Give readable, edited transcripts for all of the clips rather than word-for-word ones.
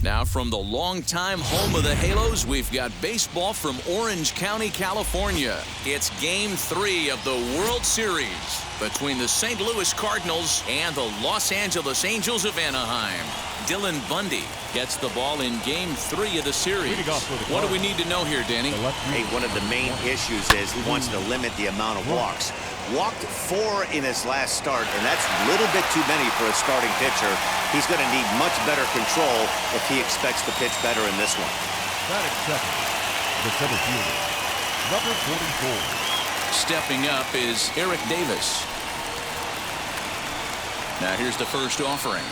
Now from the longtime home of the Halos, we've got baseball from Orange County, California. It's Game 3 of the World Series between the St. Louis Cardinals and the Los Angeles Angels of Anaheim. Dylan Bundy gets the ball in Game 3 of the series. What do we need to know here, Danny? Hey, one of the main issues is he wants to limit the amount of walks. Walked 4 in his last start, and that's a little bit too many for a starting pitcher. He's going to need much better control if he expects to pitch better in this one. Batting second, the center fielder, number 44. Stepping up is Eric Davis. Now here's the first offering.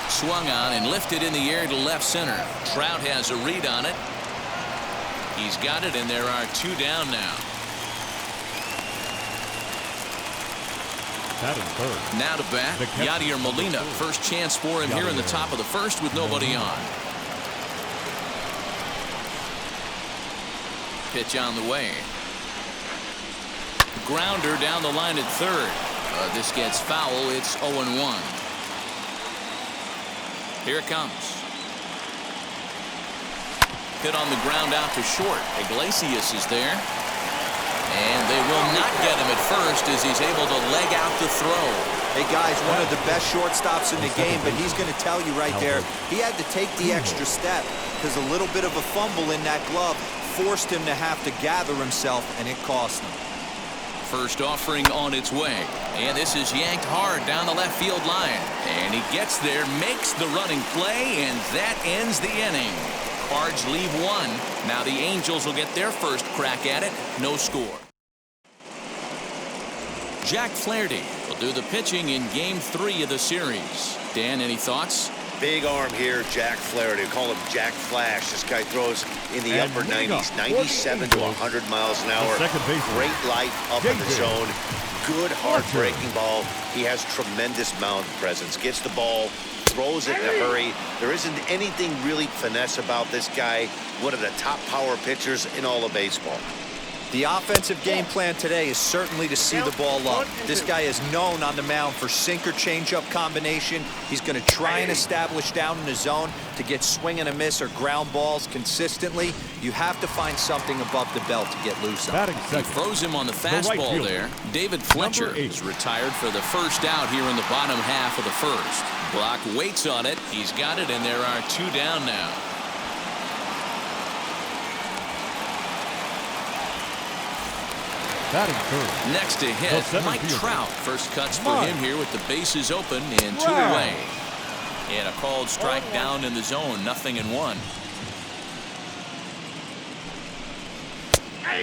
Swung on and lifted in the air to left center. Trout has a read on it. He's got it, and there are 2 down now. Now to bat, Yadier Molina. First chance for him here in the top of the first with nobody on. Pitch on the way. Grounder down the line at third. This gets foul. It's 0-1. Here it comes. Hit on the ground out to short. Iglesias is there. And they will not get him at first as he's able to leg out the throw. Hey, guys, one of the best shortstops in the game, but he's going to tell you right there, he had to take the extra step because a little bit of a fumble in that glove forced him to have to gather himself, and it cost him. First offering on its way. And this is yanked hard down the left field line. And he gets there, makes the running play, and that ends the inning. Cards leave 1. Now the Angels will get their first crack at it. No score. Jack Flaherty will do the pitching in Game 3 of the series. Dan, any thoughts? Big arm here, Jack Flaherty. Call him Jack Flash. This guy throws in the upper 90s, 97 to 100 miles an hour. Great light up in the zone. Good hard breaking ball. He has tremendous mound presence. Gets the ball, throws it in a hurry. There isn't anything really finesse about this guy. One of the top power pitchers in all of baseball. The offensive game plan today is certainly to see the ball up. This guy is known on the mound for sinker changeup combination. He's going to try and establish down in the zone to get swing and a miss or ground balls consistently. You have to find something above the belt to get loose on. He throws him on the fastball there. David Fletcher is retired for the first out here in the bottom half of the first. Brock waits on it. He's got it, and there are 2 down now. Next to hit, Mike Trout. First cuts for him here with the bases open and 2 away. And a called strike down in the zone, 0-1.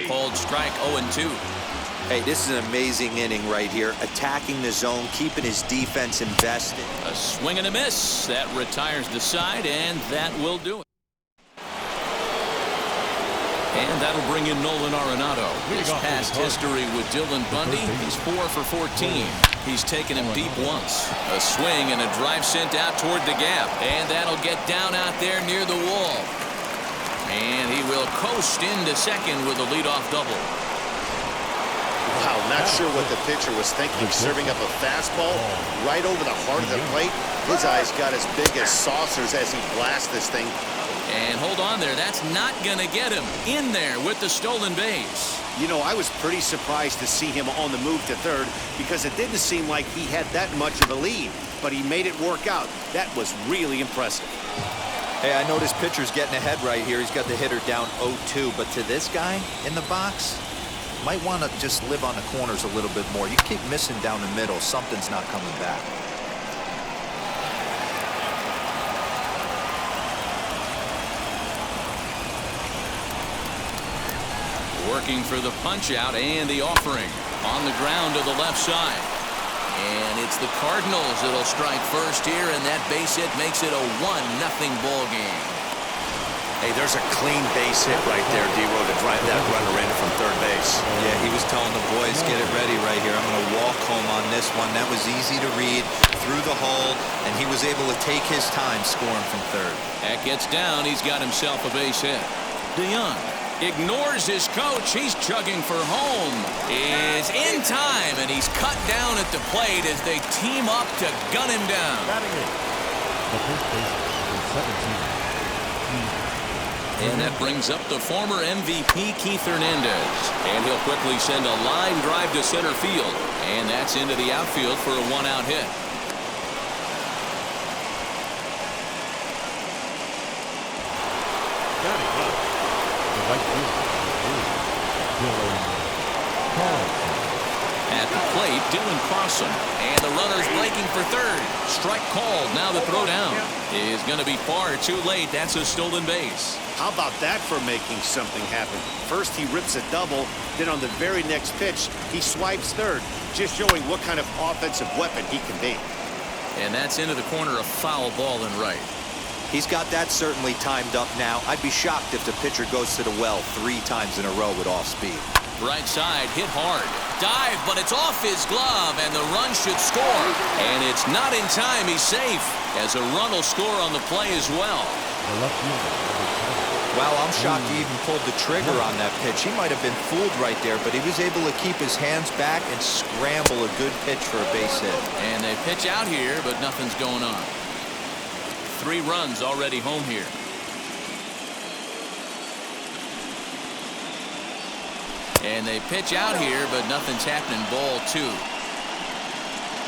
Called strike 0-2. Hey, this is an amazing inning right here. Attacking the zone, keeping his defense invested. A swing and a miss. That retires the side, and that will do it. And that'll bring in Nolan Arenado. His past history with Dylan Bundy, he's 4 for 14. He's taken him deep once. A swing and a drive sent out toward the gap. And that'll get down out there near the wall. And he will coast into second with a leadoff double. Wow, not sure what the pitcher was thinking, serving up a fastball right over the heart of the plate. His eyes got as big as saucers as he blasts this thing. And hold on there. That's not going to get him in there with the stolen base. You know, I was pretty surprised to see him on the move to third because it didn't seem like he had that much of a lead. But he made it work out. That was really impressive. Hey, I know this pitcher's getting ahead right here. He's got the hitter down 0-2. But to this guy in the box, might want to just live on the corners a little bit more. You keep missing down the middle. Something's not coming back. Working for the punch out and the offering on the ground to the left side. And it's the Cardinals that'll strike first here, and that base hit makes it a 1-0 ball game. Hey, there's a clean base hit right there, D-Row, to drive that runner in from third base. Yeah, he was telling the boys, get it ready right here. I'm going to walk home on this one. That was easy to read through the hole, and he was able to take his time scoring from third. That gets down. He's got himself a base hit. DeYoung ignores his coach. He's chugging for home. Is in time, and he's cut down at the plate as they team up to gun him down. The first baseman, number 17. And that brings up the former MVP, Keith Hernandez. And he'll quickly send a line drive to center field. And that's into the outfield for a one-out hit. Batting up, the right fielder, Dylan Carlson. At the plate, Dylan Carlson. And the runner's breaking for third. Strike called. Now the throw down is going to be far too late. That's a stolen base. How about that for making something happen? First he rips a double, then on the very next pitch he swipes third, just showing what kind of offensive weapon he can be. And that's into the corner, a foul ball and right. He's got that certainly timed up now. I'd be shocked if the pitcher goes to the well 3 times in a row with off speed. Right side, hit hard. Dive, but it's off his glove, and the run should score. And it's not in time. He's safe, as a run will score on the play as well. The left fielder, number 20. Wow, I'm shocked he even pulled the trigger on that pitch. He might have been fooled right there, but he was able to keep his hands back and scramble a good pitch for a base hit. And they pitch out here, but nothing's going on. 3 runs already home here. And they pitch out here, but nothing's happening. Ball 2.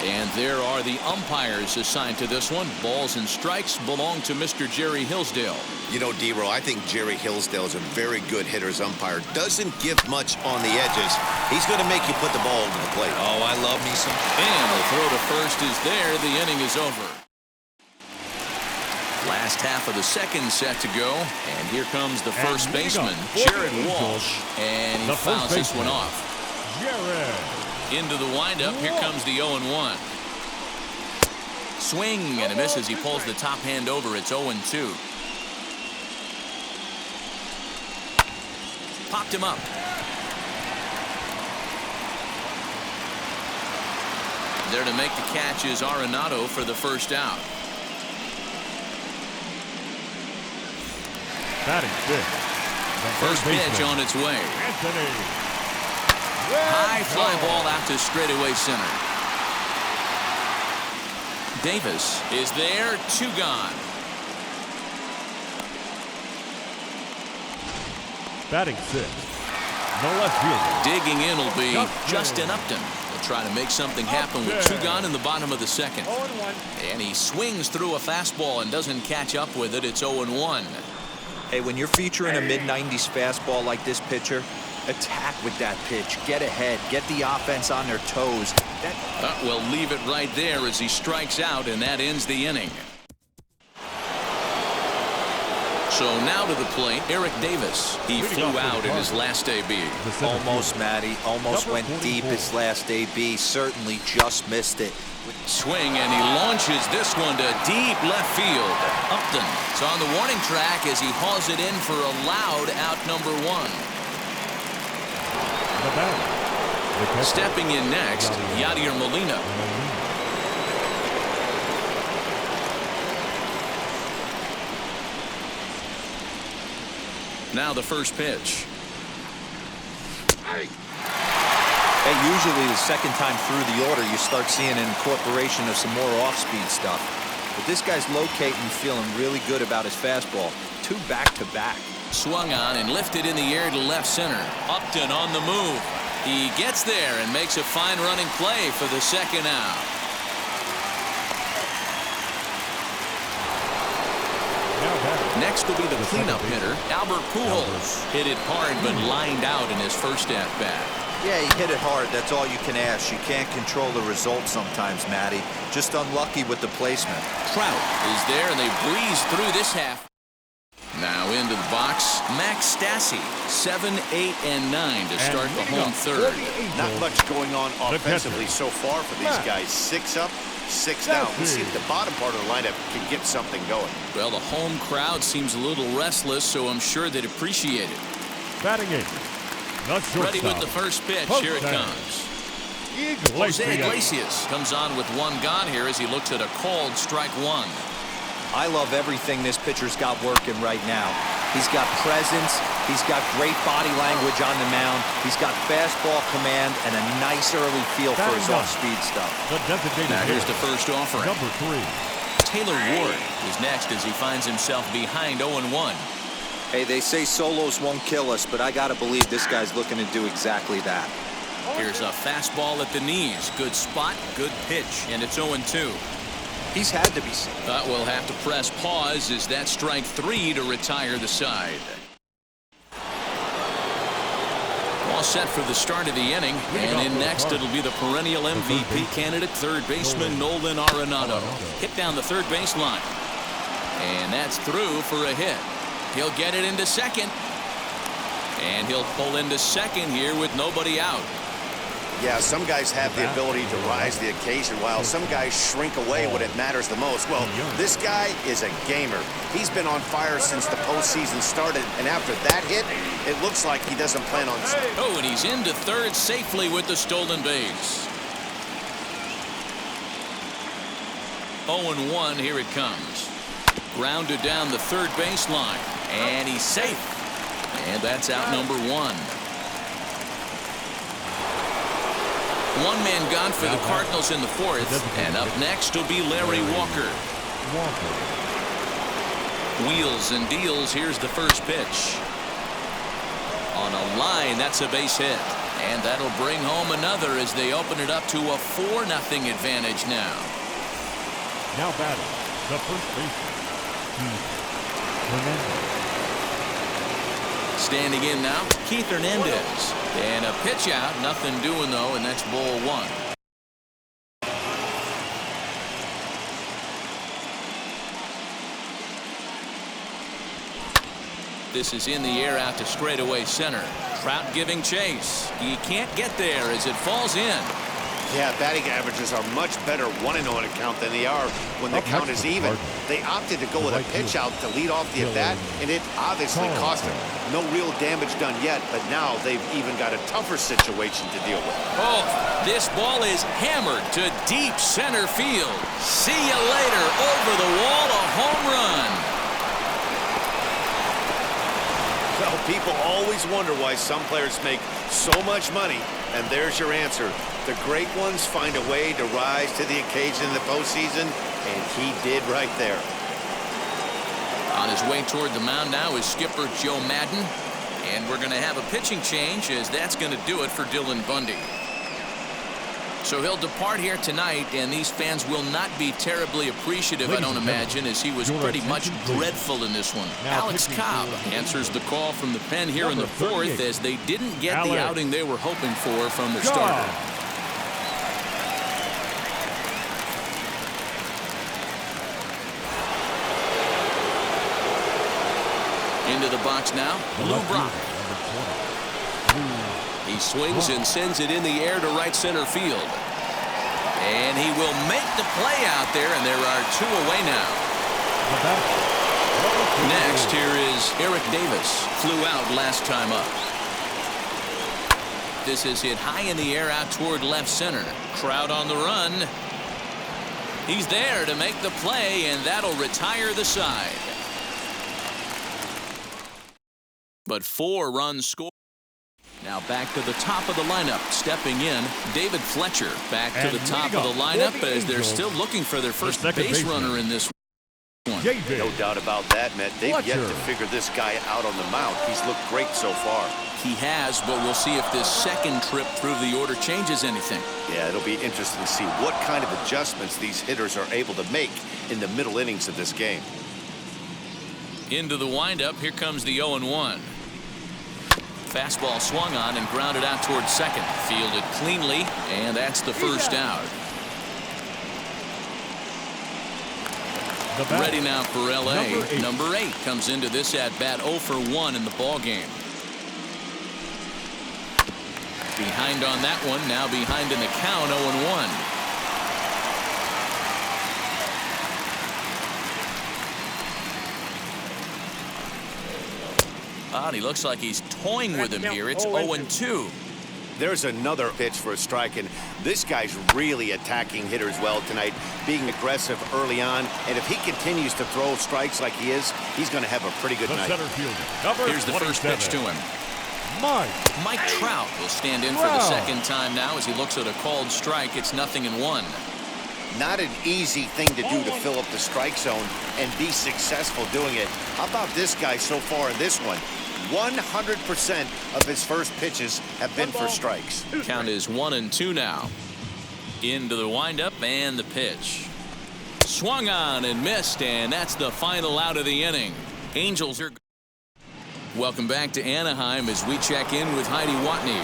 And there are the umpires assigned to this one. Balls and strikes belong to Mr. Jerry Hillsdale. You know, D-Row, I think Jerry Hillsdale is a very good hitter's umpire. Doesn't give much on the edges. He's going to make you put the ball to the plate. Oh, I love me some. And the throw to first is there. The inning is over. Last half of the second set to go. And here comes the first baseman, Jared Walsh. And he fouls this one off. Into the windup. Here comes the 0-1. Swing and a miss as he pulls the top hand over. It's 0-2. Popped him up. There to make the catch is Arenado for the first out. Batting fifth. First pitch on its way. High fly ball out to straightaway center. Davis is there, 2 gone. Batting sixth. The left fielder. Digging in will be Justin Upton. He'll try to make something happen with 2 gone in the bottom of the second. And he swings through a fastball and doesn't catch up with it. It's 0-1. Hey, when you're featuring a mid-90s fastball like this pitcher, attack with that pitch. Get ahead. Get the offense on their toes. We'll leave it right there as he strikes out, and that ends the inning. So now to the plate, Eric Davis. He flew out in his last AB. Almost, Matty. Almost went deep his last AB. Certainly just missed it. Swing, and he launches this one to deep left field. Upton is on the warning track as he hauls it in for a loud out number 1. Stepping in next, Yadier Molina. Now the first pitch. Hey, usually the second time through the order, you start seeing an incorporation of some more off-speed stuff. But this guy's locating, feeling really good about his fastball. 2 back-to-back. Swung on and lifted in the air to left center. Upton on the move. He gets there and makes a fine running play for the second out. Next will be the cleanup hitter, Albert Pujols. Hit it hard but lined out in his first at-bat. Yeah, he hit it hard. That's all you can ask. You can't control the result sometimes, Matty. Just unlucky with the placement. Trout is there, and they breeze through this half. Now into the box, Max Stassi, 7, 8, and 9 to start the home third. Not much going on offensively so far for these guys. 6 up, 6 down. Let's see if the bottom part of the lineup can get something going. Well, the home crowd seems a little restless, so I'm sure they'd appreciate it. Batting eighth. Ready with the first pitch. Here it comes. Jose Iglesias comes on with 1 gone here as he looks at a called strike 1. I love everything this pitcher's got working right now. He's got presence. He's got great body language on the mound. He's got fastball command and a nice early feel for his off-speed stuff. Now here's the first offering. Number 3. Taylor Ward is next as he finds himself behind 0-1. Hey, they say solos won't kill us, but I gotta believe this guy's looking to do exactly that. Here's a fastball at the knees. Good spot, good pitch, and it's 0-2. He's had to be seen. We'll have to press pause as that's strike 3 to retire the side. All set for the start of the inning, and in next it'll be the perennial MVP candidate, third baseman Nolan Arenado. Hit down the third base line, and that's through for a hit. He'll get it into second, and he'll pull into second here with nobody out. Yeah, some guys have the ability to rise the occasion while some guys shrink away when it matters the most. Well, this guy is a gamer. He's been on fire since the postseason started, and after that hit, it looks like he doesn't plan on... Oh, and he's into third safely with the stolen base. 0-1, here it comes. Grounded down the third baseline, and he's safe. And that's out number 1. One man gone for the Cardinals in the fourth, and up next will be Larry Walker. Wheels and deals. Here's the first pitch. On a line, that's a base hit, and that'll bring home another as they open it up to a 4-0 advantage now. Now batting, the first baseman, Hernandez. Standing in now, Keith Hernandez. And a pitch out, nothing doing though, and that's ball 1. This is in the air out to straightaway center. Trout giving chase. He can't get there as it falls in. Yeah, batting averages are much better 1-0 at count than they are when the count is even. They opted to go with a pitch out to lead off the at-bat, and it obviously cost them. No real damage done yet, but now they've even got a tougher situation to deal with. Oh, this ball is hammered to deep center field. See you later. Over the wall, a home run. Well, people always wonder why some players make so much money, and there's your answer. The great ones find a way to rise to the occasion in the postseason, and he did right there. On his way toward the mound now is skipper Joe Madden, and we're going to have a pitching change as that's going to do it for Dylan Bundy. So he'll depart here tonight, and these fans will not be terribly appreciative, I don't imagine, as he was pretty much dreadful in this one. Alex Cobb answers the call from the pen here in the fourth as they didn't get the outing they were hoping for from their starter. Into the box now, Lou Brock. He swings and sends it in the air to right center field. And he will make the play out there, and there are 2 away now. Next, here is Eric Davis. Flew out last time up. This is hit high in the air out toward left center. Crowd on the run. He's there to make the play, and that'll retire the side. But 4 runs scored. Now back to the top of the lineup. Stepping in, David Fletcher back to the top of the lineup as they're still looking for their first base runner in this one. No doubt about that, Matt. They've yet to figure this guy out on the mound. He's looked great so far. He has, but we'll see if this second trip through the order changes anything. Yeah, it'll be interesting to see what kind of adjustments these hitters are able to make in the middle innings of this game. Into the windup, here comes the 0-1. Fastball swung on and grounded out towards second. Fielded cleanly, and that's the first out. Ready now for L.A. Number 8 comes into this at-bat 0 for 1 in the ballgame. Behind on that one, now behind in the count, 0-1. And he looks like he's toying with him here. It's 0-2. There's another pitch for a strike, and this guy's really attacking hitters well tonight, being aggressive early on, and if he continues to throw strikes like he is, he's going to have a pretty good night. Here's the first pitch to him. Mike Trout will stand in for the second time now as he looks at a called strike. It's 0-1. Not an easy thing to do to fill up the strike zone and be successful doing it. How about this guy so far in this one? 100% of his first pitches have been for strikes. Count is 1-2 now. Into the windup and the pitch. Swung on and missed, and that's the final out of the inning. Angels are... Welcome back to Anaheim as we check in with Heidi Watney.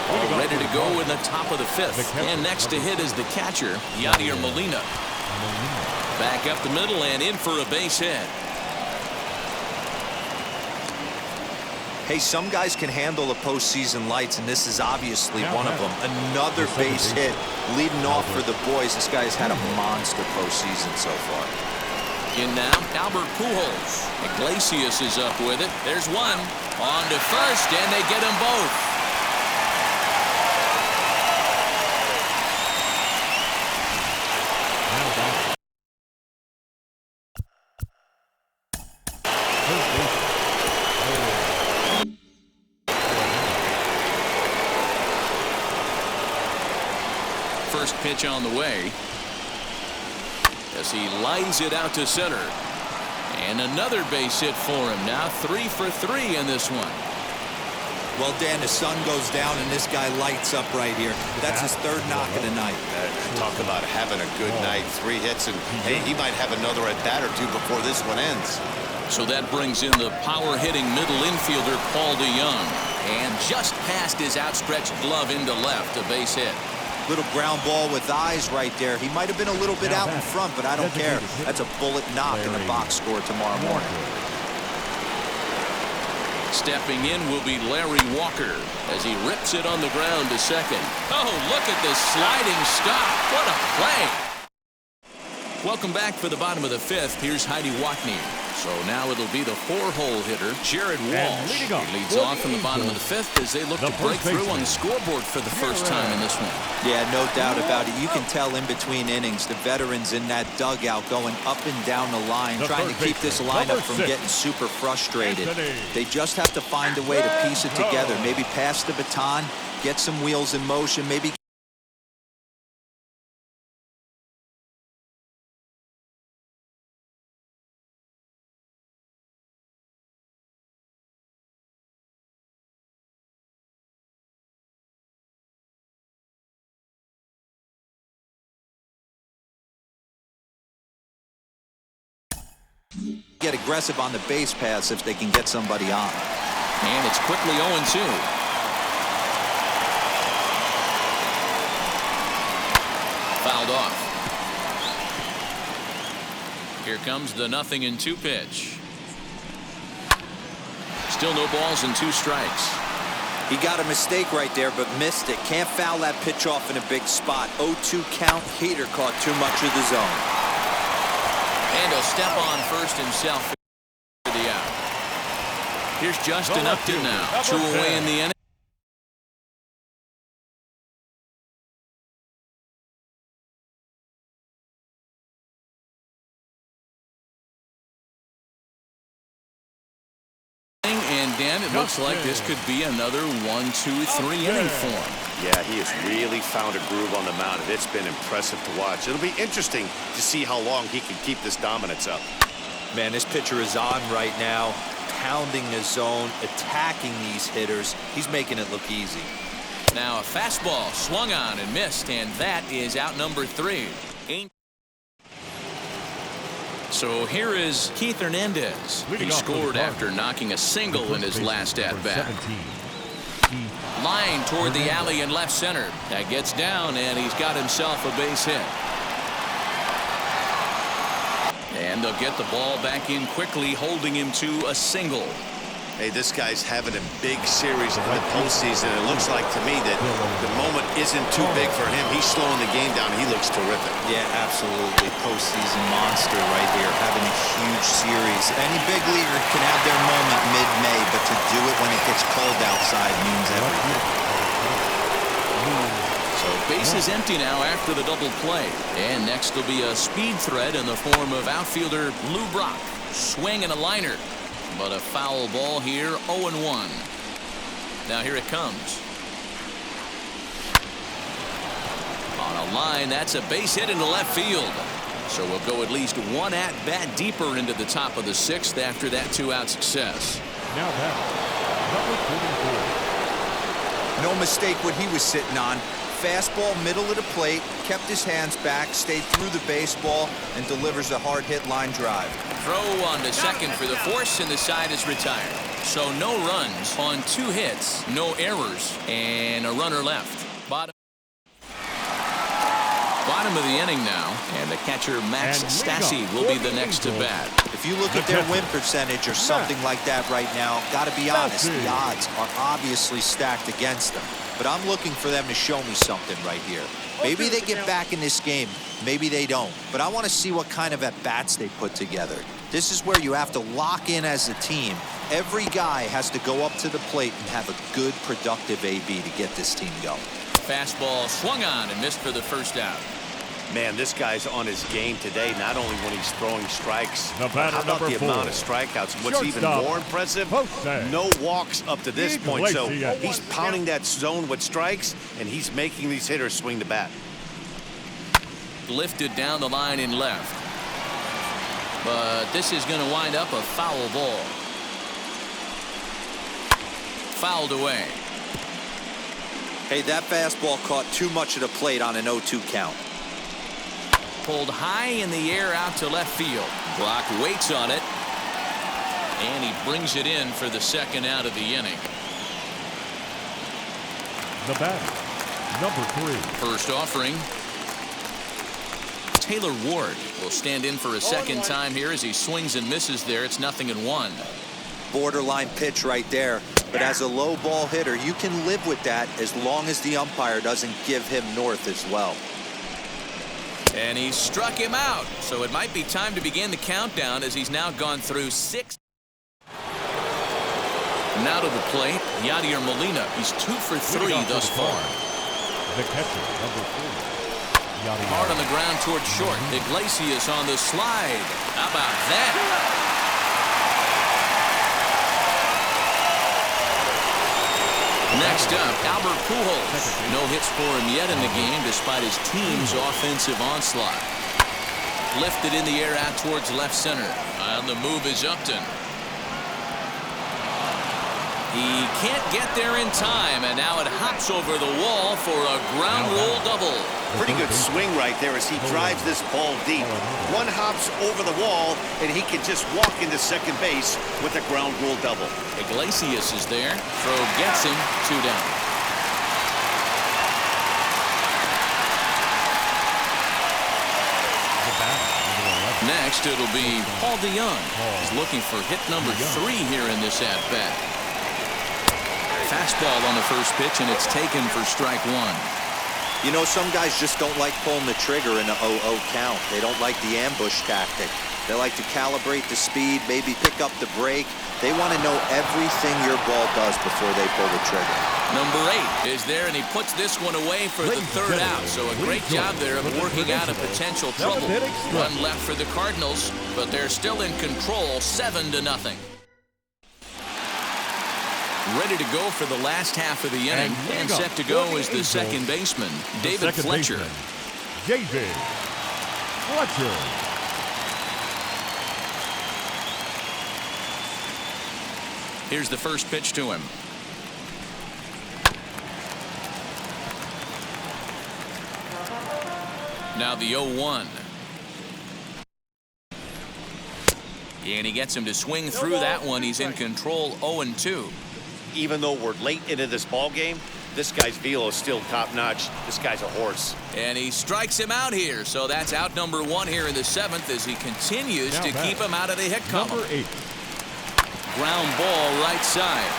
All ready to go in the top of the fifth. And next to hit is the catcher, Yadier Molina. Back up the middle and in for a base hit. Hey, some guys can handle the postseason lights, and this is obviously one of them. Another base hit leading off for the boys. This guy's had a monster postseason so far. In now, Albert Pujols. Iglesias is up with it. There's one. On to first, and they get them both. First pitch on the way as he lines it out to center, and another base hit for him. Now 3 for 3 in this one. Well, Dan, the sun goes down and this guy lights up right here. That's his third knock of the night. Talk about having a good night. 3 hits, and hey, he might have another at bat or two before this one ends. So that brings in the power hitting middle infielder Paul DeYoung, and just past his outstretched glove into left, a base hit. Little ground ball with eyes right there. He might have been a little bit out in front, but I don't care. That's a bullet knock in the box score tomorrow morning. Stepping in will be Larry Walker as he rips it on the ground to second. Oh, look at this sliding stop. What a play. Welcome back for the bottom of the fifth. Here's Heidi Watney. So now it'll be the 4-hole hitter, Jared Walsh. He leads off from the bottom of the fifth as they look to break through on the scoreboard for the first time in this one. Yeah, no doubt about it. You can tell in between innings, the veterans in that dugout going up and down the line, trying to keep this lineup from getting super frustrated. They just have to find a way to piece it together. Maybe pass the baton, get some wheels in motion, maybe. Get aggressive on the base pass if they can get somebody on. And it's quickly 0-2. Fouled off. Here comes the 0-2 pitch. Still no balls and 2 strikes. He got a mistake right there, but missed it. Can't foul that pitch off in a big spot. 0-2 count. Hader caught too much of the zone. And he'll step on first himself for the out. Here's Justin Upton now. 2 away in the inning. And Dan, it looks like this could be another 1-2-3 inning for him. Yeah, he has really found a groove on the mound, and it's been impressive to watch. It'll be interesting to see how long he can keep this dominance up. Man, this pitcher is on right now, pounding the zone, attacking these hitters. He's making it look easy. Now a fastball swung on and missed, and that is out number 3. So here is Keith Hernandez. He scored after knocking a single in his last at-bat. Line toward the alley in left center. That gets down, and he's got himself a base hit. And they'll get the ball back in quickly, holding him to a single. Hey, this guy's having a big series in the postseason. It looks like to me that the moment isn't too big for him. He's slowing the game down. He looks terrific. Yeah, absolutely. Postseason monster right here, having a huge series. Any big leaguer can have their moment mid-May, but to do it when it gets cold outside means everything. So base is empty now after the double play. And next will be a speed threat in the form of outfielder Lou Brock. Swing and a liner. But a foul ball here, 0-1. Now here it comes. On a line. That's a base hit into left field. So we'll go at least one at-bat deeper into the top of the sixth after that two-out success. Now back, number 44. No mistake what he was sitting on. Fastball, middle of the plate, kept his hands back, stayed through the baseball, and delivers a hard hit line drive. Throw on to second for the force, and the side is retired. So no runs on 2 hits, no errors, and a runner left. Bottom of the inning now, and the catcher Max Stassi will be the next to bat. If you look at their win percentage or something like that right now, got to be honest, the odds are obviously stacked against them. But I'm looking for them to show me something right here. Maybe they get back in this game, maybe they don't. But I want to see what kind of at-bats they put together. This is where you have to lock in as a team. Every guy has to go up to the plate and have a good, productive AB to get this team going. Fastball swung on and missed for the first out. Man, this guy's on his game today, not only when he's throwing strikes, how about the amount of strikeouts? What's even more impressive, no walks up to this point. So he's pounding that zone with strikes, and he's making these hitters swing the bat. Lifted down the line in left. But this is going to wind up a foul ball. Fouled away. Hey, that fastball caught too much of the plate on an 0-2 count. Pulled high in the air out to left field. Block waits on it. And he brings it in for the second out of the inning. The batter, number 3. First offering. Taylor Ward will stand in for a second time here as he swings and misses there. It's 0-1. Borderline pitch right there. But as a low ball hitter, you can live with that as long as the umpire doesn't give him north as well. And he struck him out. So it might be time to begin the countdown as he's now gone through 6. Now to the plate, Yadier Molina. He's 2 for 3 thus far. The catcher, number 4. Hard on the ground towards short. Iglesias on the slide. How about that? Next up, Albert Pujols. No hits for him yet in the game despite his team's offensive onslaught. Lifted in the air out towards left center. On the move is Upton. He can't get there in time, and now it hops over the wall for a ground rule double. Pretty good swing right there as he drives this ball deep. One hops over the wall, and he can just walk into second base with a ground rule double. Iglesias is there. Throw gets him. 2 down. Next, it'll be Paul DeYoung. He's looking for hit number 3 here in this at-bat. Fastball on the first pitch, and it's taken for strike 1. You know, some guys just don't like pulling the trigger in a 0-0 count. They don't like the ambush tactic. They like to calibrate the speed, maybe pick up the brake. They want to know everything your ball does before they pull the trigger. Number 8 is there, and he puts this one away for the 3rd out. So a great job there of working out a potential trouble. Run left for the Cardinals, but they're still in control, 7-0. Ready to go for the last half of the inning, and set to go is the second baseman, David Fletcher. David Fletcher. Here's the first pitch to him. Now the 0-1. And he gets him to swing through that one. He's in control, 0-2. Even though we're late into this ball game, this guy's velo is still top-notch. This guy's a horse. And he strikes him out here. So that's out number 1 here in the 7th as he continues to keep him out of the hit column. Number 8. Ground ball right side.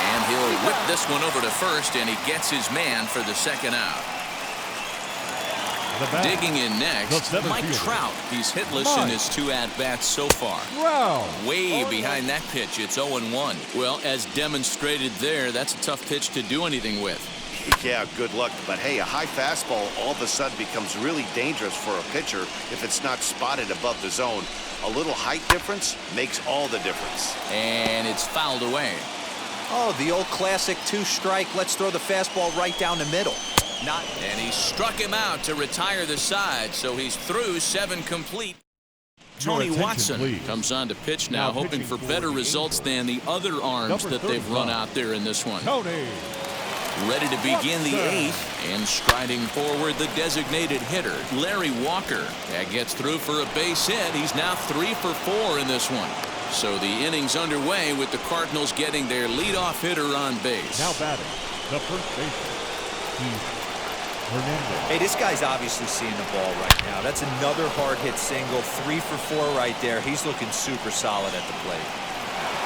And he'll whip this one over to first, and he gets his man for the second out. Digging in next, Mike Trout. He's hitless in his 2 at-bats so far. Way behind that pitch. It's 0-1. Well, as demonstrated there, that's a tough pitch to do anything with. Yeah, good luck. But, hey, a high fastball all of a sudden becomes really dangerous for a pitcher if it's not spotted above the zone. A little height difference makes all the difference. And it's fouled away. Oh, the old classic 2-strike. Let's throw the fastball right down the middle. And he struck him out to retire the side, so he's through 7 complete. Tony Watson comes on to pitch now, hoping for better results than the other arms that they've run out there in this one. Ready to begin the 8th, and striding forward the designated hitter, Larry Walker. That gets through for a base hit. He's now 3 for 4 in this one. So the inning's underway with the Cardinals getting their leadoff hitter on base. Now batting, the first baseman, Hernandez. Hey, this guy's obviously seeing the ball right now. That's another hard hit single. 3 for 4 right there. He's looking super solid at the plate.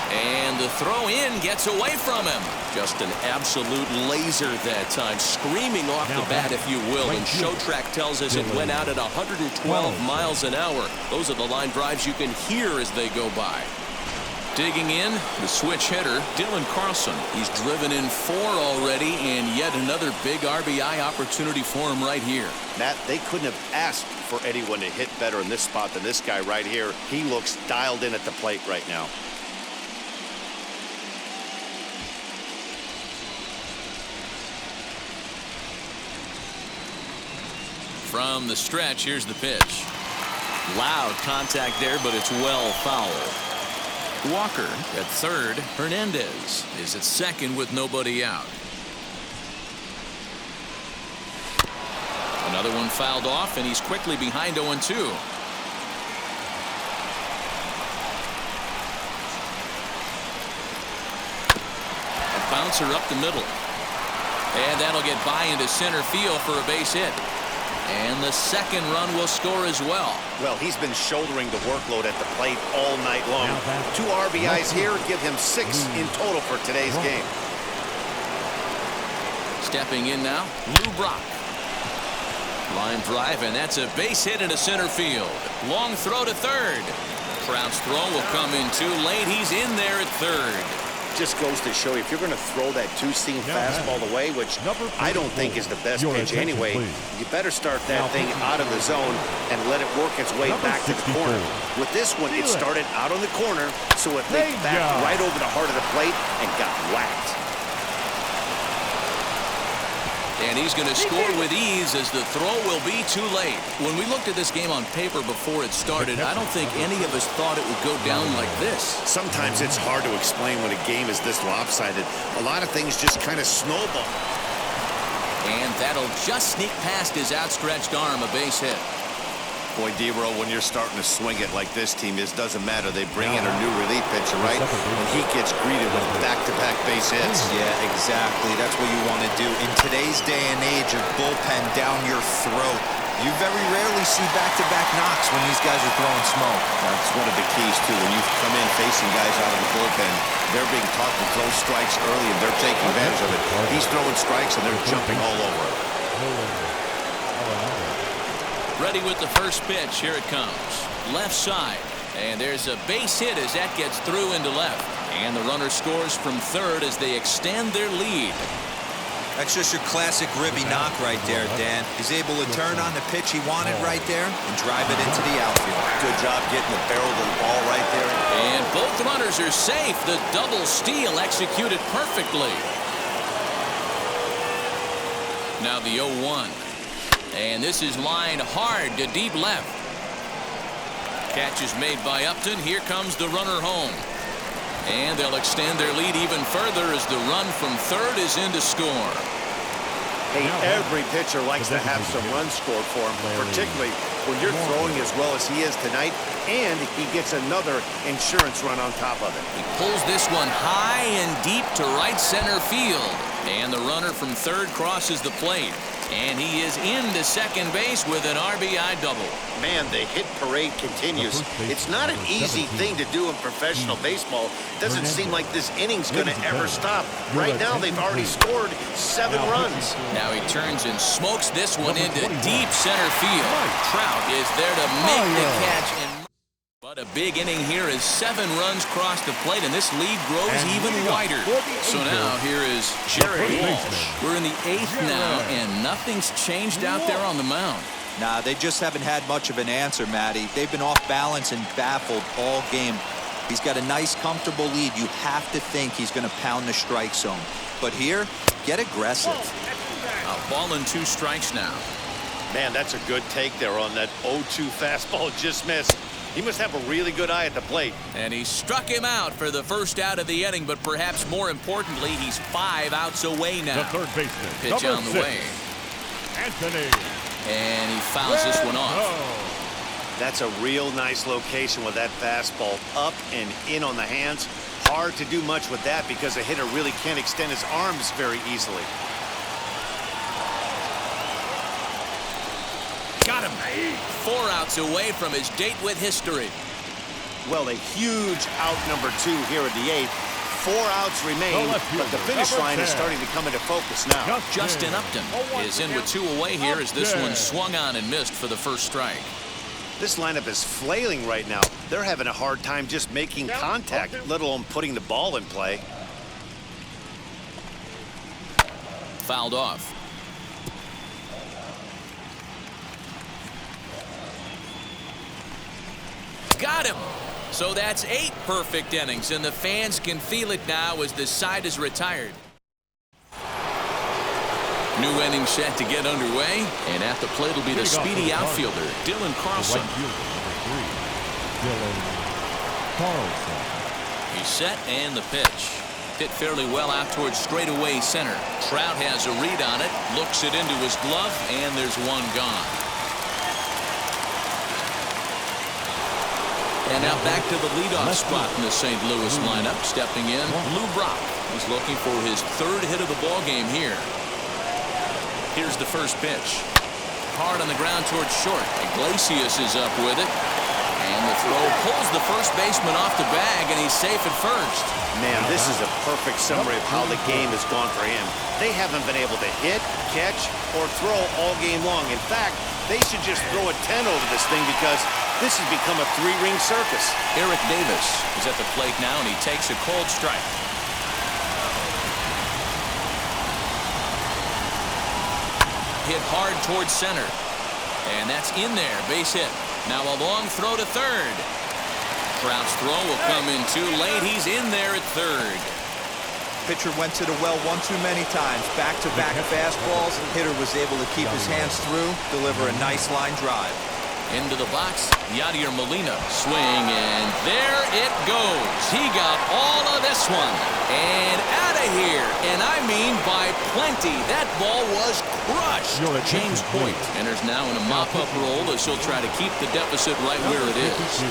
And the throw in gets away from him. Just an absolute laser that time, screaming off the bat, if you will. And Showtrack tells us it went out at 112 miles an hour. Those are the line drives you can hear as they go by. Digging in, the switch hitter, Dylan Carlson. He's driven in 4 already, and yet another big RBI opportunity for him right here. Matt, they couldn't have asked for anyone to hit better in this spot than this guy right here. He looks dialed in at the plate right now. From the stretch, here's the pitch. Loud contact there, but it's well foul. Walker at third. Hernandez is at second with nobody out. Another one fouled off, and he's quickly behind 0-2. A bouncer up the middle. And that'll get by into center field for a base hit. And the second run will score as well. Well, he's been shouldering the workload at the plate all night long. 2 RBIs here give him 6 in total for today's game. Stepping in now, Lou Brock. Line drive, and that's a base hit into center field. Long throw to third. Trout's throw will come in too late. He's in there at third. Just goes to show you, if you're going to throw that 2-seam fastball away, which I don't think is the best pitch anyway, you better start that thing out of the zone and let it work its way back to the corner. With this one, it started out on the corner, so it leaped back right over the heart of the plate and got whacked. And he's going to score with ease, as the throw will be too late. When we looked at this game on paper before it started, I don't think any of us thought it would go down like this. Sometimes it's hard to explain when a game is this lopsided. A lot of things just kind of snowball. And that'll just sneak past his outstretched arm, a base hit. Boy, D-Row, when you're starting to swing it like this team is, doesn't matter. They bring in a new relief pitcher, right? And he gets greeted with back-to-back base hits. Yeah, exactly. That's what you want to do. In today's day and age of bullpen down your throat, you very rarely see back-to-back knocks when these guys are throwing smoke. That's one of the keys, too. When you come in facing guys out of the bullpen, they're being taught to throw strikes early, and they're taking advantage of it. He's throwing strikes, and they're jumping all over it. Ready with the first pitch. Here it comes. Left side. And there's a base hit as that gets through into left. And the runner scores from third as they extend their lead. That's just your classic ribby knock right there, Dan. He's able to turn on the pitch he wanted right there and drive it into the outfield. Good job getting the barrel of the ball right there. And both runners are safe. The double steal executed perfectly. Now the 0-1. And this is lined hard to deep left. Catch is made by Upton. Here comes the runner home. And they'll extend their lead even further as the run from third is in to score. Hey, every pitcher likes to have some runs scored for him, particularly when you're throwing as well as he is tonight, and he gets another insurance run on top of it. He pulls this one high and deep to right center field. And the runner from third crosses the plate. And he is into second base with an RBI double. Man, the hit parade continues. It's not an easy thing to do in professional baseball. Doesn't seem like this inning's going to ever stop. Right now, they've already scored 7 runs. Now he turns and smokes this one into deep center field. Trout is there to make the catch. But a big inning here as 7 runs cross the plate, and this lead grows even wider. So now here is Jared Walsh. We're in the 8th now, and nothing's changed out there on the mound. Nah, they just haven't had much of an answer, Matty. They've been off balance and baffled all game. He's got a nice, comfortable lead. You have to think he's going to pound the strike zone. But here, get aggressive. A Ball and 2 strikes now. Man, that's a good take there on that 0-2 fastball. Just missed. He must have a really good eye at the plate. And he struck him out for the first out of the inning, but perhaps more importantly, he's 5 outs away now. The third baseman, Pitch on the 6, way. Anthony. And he fouls this one off. That's a real nice location with that fastball up and in on the hands. Hard to do much with that because a hitter really can't extend his arms very easily. Got him. 4 outs away from his date with history. Well, a huge out number 2 here at the 8th. 4 outs remain, but the finish line is starting to come into focus now. Justin Upton is in with 2 away here as this one swung on and missed for the first strike. This lineup is flailing right now. They're having a hard time just making contact, let alone putting the ball in play. Fouled off. Got him. So that's 8 perfect innings, and the fans can feel it now as the side is retired. New inning set to get underway, and at the plate will be the speedy outfielder, Dylan Carlson. He's set, and the pitch. Hit fairly well out towards straightaway center. Trout has a read on it, looks it into his glove, and there's one gone. And now back to the leadoff spot in the St. Louis lineup. Stepping in, Lou Brock. He's looking for his 3rd hit of the ball game here. Here's the first pitch. Hard on the ground towards short. Iglesias is up with it. And the throw pulls the first baseman off the bag, and he's safe at first. Man, this is a perfect summary of how the game has gone for him. They haven't been able to hit, catch, or throw all game long. In fact, they should just throw a 10 over this thing because this has become a 3-ring circus. Eric Davis is at the plate now, and he takes a cold strike. Hit hard towards center. And that's in there, base hit. Now a long throw to third. Trout's throw will come in too late. He's in there at third. Pitcher went to the well one too many times. Back-to-back fastballs. Hitter was able to keep his hands through, deliver a nice line drive. Into the box, Yadier Molina. Swing, and there it goes. He got all of this one. And out of here. And I mean by plenty. That ball was crushed. James Hoyt enters now in a mop-up role as he'll try to keep the deficit right where it is.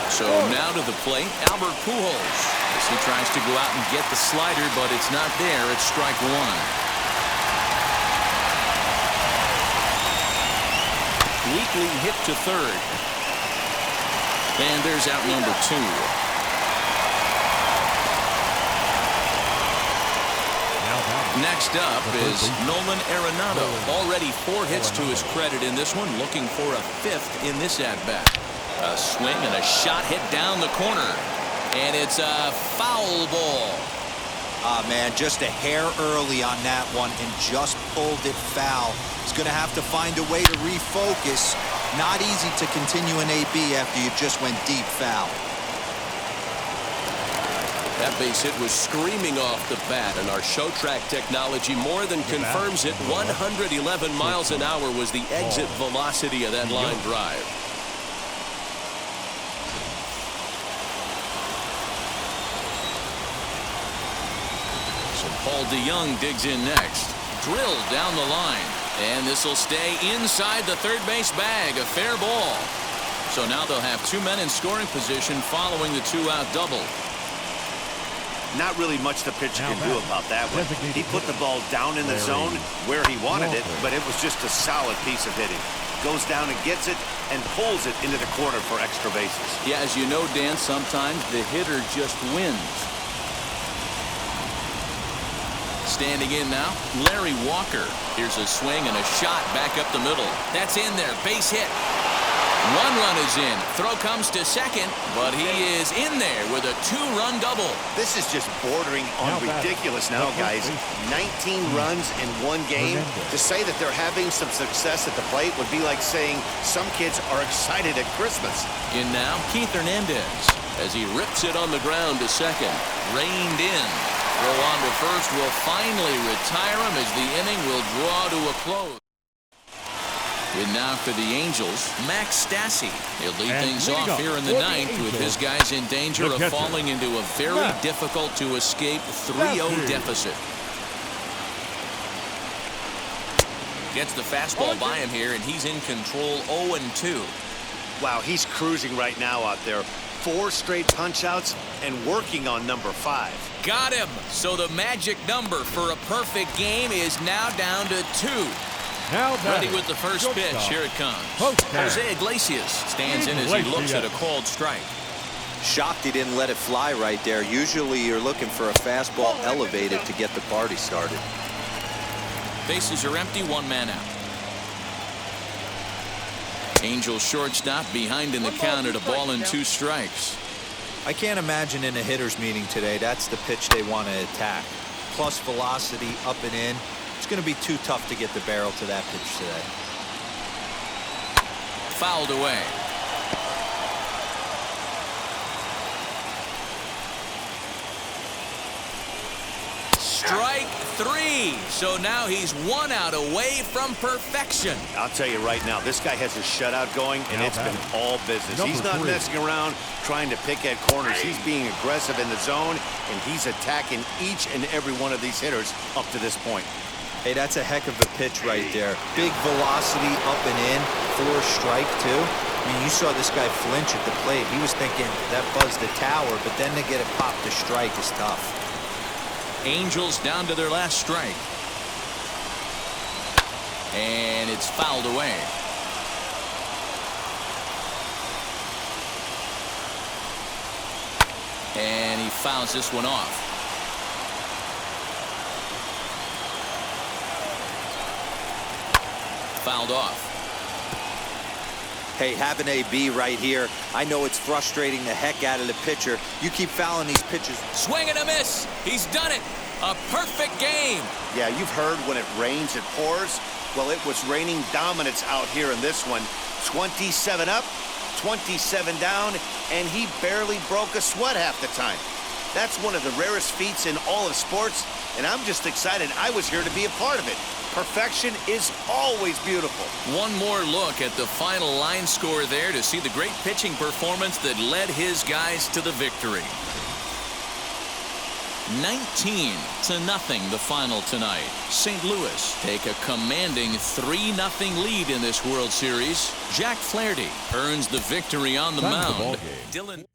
So now to the plate, Albert Pujols. As he tries to go out and get the slider, but it's not there. It's strike 1. Weekly hit to third. And there's out number 2. Next up is Nolan Arenado. Already 4 hits to his credit in this one, looking for a 5th in this at-bat. A swing and a shot hit down the corner. And it's a foul ball. Man, just a hair early on that one and just pulled it foul. He's going to have to find a way to refocus. Not easy to continue an AB after you just went deep foul. That base hit was screaming off the bat, and our show track technology more than confirms it. 111 miles an hour was the exit velocity of that line drive. Paul DeYoung digs in next. Drilled down the line. And this will stay inside the third base bag. A fair ball. So now they'll have 2 men in scoring position following the 2-out double. Not really much the pitcher can do about that one. He put the ball down in the zone where he wanted it, but it was just a solid piece of hitting. Goes down and gets it and pulls it into the corner for extra bases. Yeah, as you know, Dan, sometimes the hitter just wins. Standing in now, Larry Walker. Here's a swing and a shot back up the middle. That's in there, base hit. 1 run is in. Throw comes to second, but he is in there with a 2-run double. This is just bordering on ridiculous now, guys. 19 runs in 1 game. To say that they're having some success at the plate would be like saying some kids are excited at Christmas. In now, Keith Hernandez as he rips it on the ground to second. Reined in. Throw on to first will finally retire him as the inning will draw to a close. And now for the Angels, Max Stassi. He'll lead things off here in the ninth with his guys in danger of falling into a very difficult to escape 3-0 deficit. Gets the fastball by him here, and he's in control 0-2. Wow, he's cruising right now out there. 4 straight punch-outs and working on number 5. Got him. So the magic number for a perfect game is now down to 2. Now ready with the first pitch. Here it comes. Jose Iglesias stands in as he looks at a called strike. Shocked he didn't let it fly right there. Usually you're looking for a fastball elevated to get the party started. Bases are empty, 1 man out. Angels shortstop behind in the count at a ball and 2 strikes. I can't imagine in a hitter's meeting today that's the pitch they want to attack. Plus velocity up and in. It's going to be too tough to get the barrel to that pitch today. Fouled away. Strike 3. So now he's 1 out away from perfection. I'll tell you right now, this guy has a shutout going, and it's been all business. He's not messing around trying to pick at corners. He's being aggressive in the zone, and he's attacking each and every one of these hitters up to this point. Hey, that's a heck of a pitch right there. Big velocity up and in for a strike, too. I mean, you saw this guy flinch at the plate. He was thinking that buzzed the tower, but then to get it popped to strike is tough. Angels down to their last strike. And it's fouled away. And he fouls this one off. Fouled off. Hey, have an AB right here. I know it's frustrating the heck out of the pitcher. You keep fouling these pitches. Swing and a miss. He's done it. A perfect game. Yeah, you've heard when it rains, it pours. Well, it was raining dominance out here in this one. 27 up, 27 down, and he barely broke a sweat half the time. That's one of the rarest feats in all of sports, and I'm just excited I was here to be a part of it. Perfection is always beautiful. One more look at the final line score there to see the great pitching performance that led his guys to the victory. 19-0 the final tonight. St. Louis take a commanding 3-0 lead in this World Series. Jack Flaherty earns the victory on the mound. Dylan